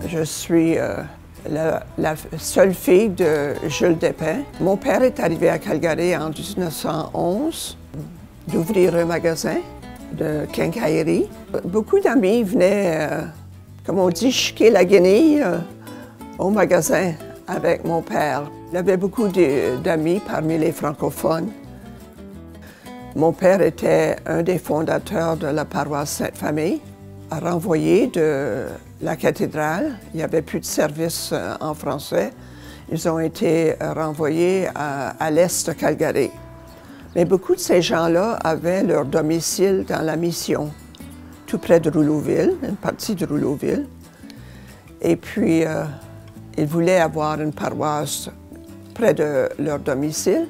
Je suis la seule fille de Jules Despins. Mon père est arrivé à Calgary en 1911 d'ouvrir un magasin de quincaillerie. Beaucoup d'amis venaient, comme on dit, chiquer la guenille au magasin avec mon père. Il y avait beaucoup d'amis parmi les francophones. Mon père était un des fondateurs de la paroisse Sainte-Famille. Renvoyés de la cathédrale, il n'y avait plus de service en français. Ils ont été renvoyés à l'est de Calgary. Mais beaucoup de ces gens-là avaient leur domicile dans la mission, tout près de Rouleauville, une partie de Rouleauville. Et puis, ils voulaient avoir une paroisse près de leur domicile.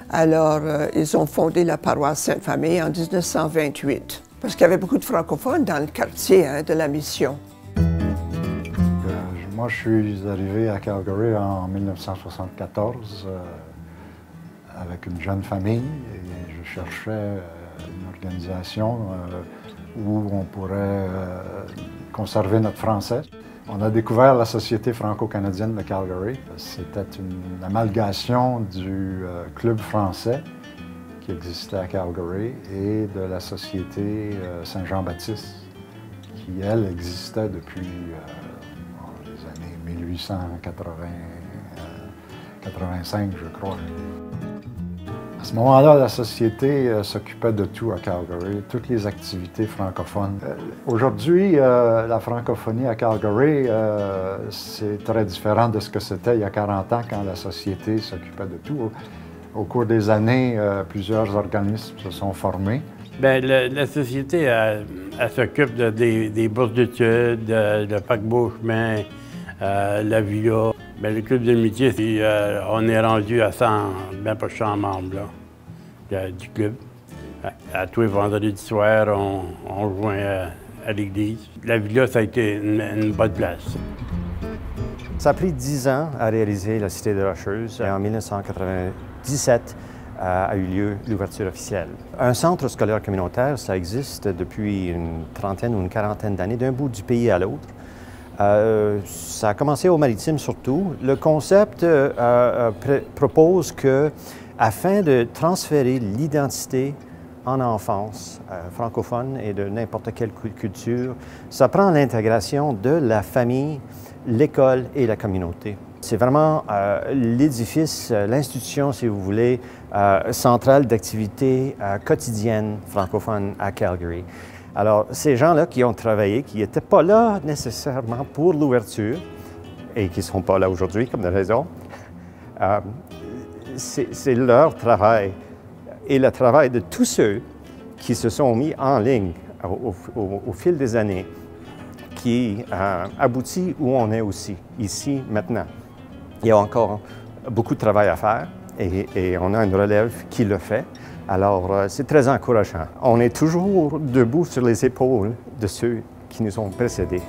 Alors, ils ont fondé la paroisse Sainte-Famille en 1928. Parce qu'il y avait beaucoup de francophones dans le quartier de la mission. Moi, je suis arrivé à Calgary en 1974 avec une jeune famille et je cherchais une organisation où on pourrait conserver notre français. On a découvert la Société franco-canadienne de Calgary. C'était une amalgation du Club français qui existait à Calgary et de la Société Saint-Jean-Baptiste, qui, elle, existait depuis les années 1885, je crois. À ce moment-là, la Société s'occupait de tout à Calgary, toutes les activités francophones. Aujourd'hui, la francophonie à Calgary, c'est très différent de ce que c'était il y a 40 ans quand la Société s'occupait de tout. Au cours des années, plusieurs organismes se sont formés. Bien, la Société, elle s'occupe des bourses d'études, le paquebot chemin, la villa. Bien, le club d'amitié, on est rendu à 100, bien pas 100 membres là, du club. À tous les vendredis soirs, on rejoint à l'église. La villa, ça a été une bonne place. Ça a pris 10 ans à réaliser la Cité de Rocheuse. Et en 1997 a eu lieu l'ouverture officielle. Un centre scolaire communautaire, ça existe depuis une trentaine ou une quarantaine d'années, d'un bout du pays à l'autre. Ça a commencé au Maritime surtout. Le concept propose que, afin de transférer l'identité en enfance francophone et de n'importe quelle culture, ça prend l'intégration de la famille, l'école et la communauté. C'est vraiment l'édifice, l'institution, si vous voulez, centrale d'activités quotidiennes francophones à Calgary. Alors, ces gens-là qui ont travaillé, qui n'étaient pas là nécessairement pour l'ouverture, et qui ne sont pas là aujourd'hui, comme de raison, c'est leur travail et le travail de tous ceux qui se sont mis en ligne au fil des années qui aboutit où on est aussi, ici, maintenant. Il y a encore beaucoup de travail à faire et on a une relève qui le fait. Alors, c'est très encourageant. On est toujours debout sur les épaules de ceux qui nous ont précédés.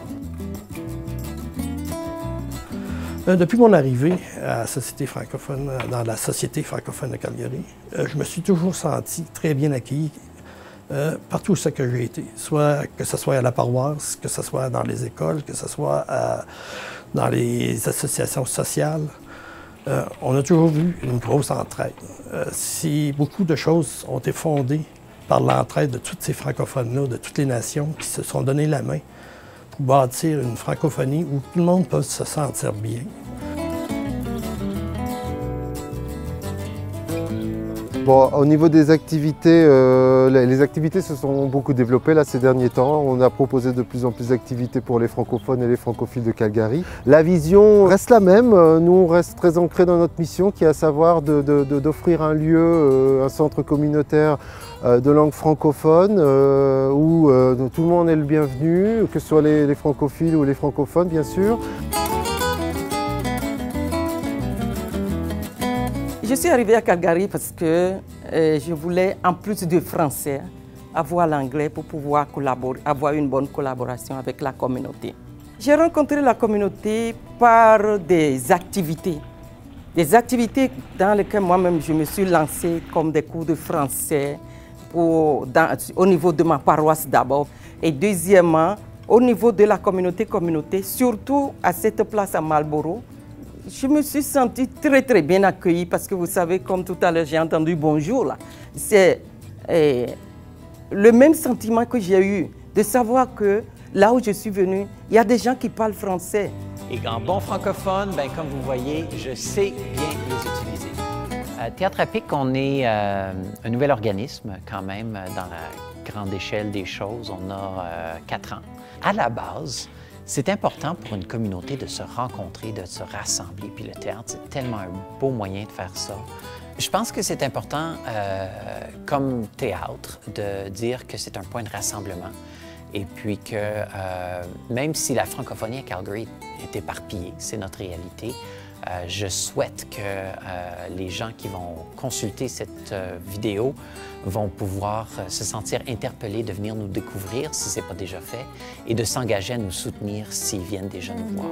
Depuis mon arrivée à la Société francophone, dans la Société francophone de Calgary, je me suis toujours senti très bien accueilli partout où c'est que j'ai été, que ce soit à la paroisse, que ce soit dans les écoles, que ce soit dans les associations sociales. On a toujours vu une grosse entraide. Si beaucoup de choses ont été fondées par l'entraide de tous ces francophones-là, de toutes les nations qui se sont donné la main pour bâtir une francophonie où tout le monde peut se sentir bien. Bon, au niveau des activités, les activités se sont beaucoup développées là, ces derniers temps. On a proposé de plus en plus d'activités pour les francophones et les francophiles de Calgary. La vision reste la même. Nous, on reste très ancrés dans notre mission qui est à savoir d'offrir un lieu, un centre communautaire de langue francophone où tout le monde est le bienvenu, que ce soit les francophiles ou les francophones bien sûr. Je suis arrivée à Calgary parce que je voulais, en plus du français, avoir l'anglais pour pouvoir collaborer, avoir une bonne collaboration avec la communauté. J'ai rencontré la communauté par des activités dans lesquelles moi-même je me suis lancée comme des cours de français au niveau de ma paroisse d'abord et deuxièmement au niveau de la communauté, surtout à cette place à Marlborough. Je me suis sentie très bien accueillie parce que vous savez, comme tout à l'heure, j'ai entendu bonjour là. C'est le même sentiment que j'ai eu de savoir que là où je suis venue, il y a des gens qui parlent français. Et en bon francophone, ben, comme vous voyez, je sais bien les utiliser. Théâtre à Pic, on est un nouvel organisme quand même dans la grande échelle des choses. On a 4 ans. À la base, c'est important pour une communauté de se rencontrer, de se rassembler. Puis le théâtre, c'est tellement un beau moyen de faire ça. Je pense que c'est important, comme théâtre, de dire que c'est un point de rassemblement. Et puis que même si la francophonie à Calgary est éparpillée, c'est notre réalité, je souhaite que les gens qui vont consulter cette vidéo vont pouvoir se sentir interpellés de venir nous découvrir si ce n'est pas déjà fait et de s'engager à nous soutenir s'ils viennent déjà nous voir.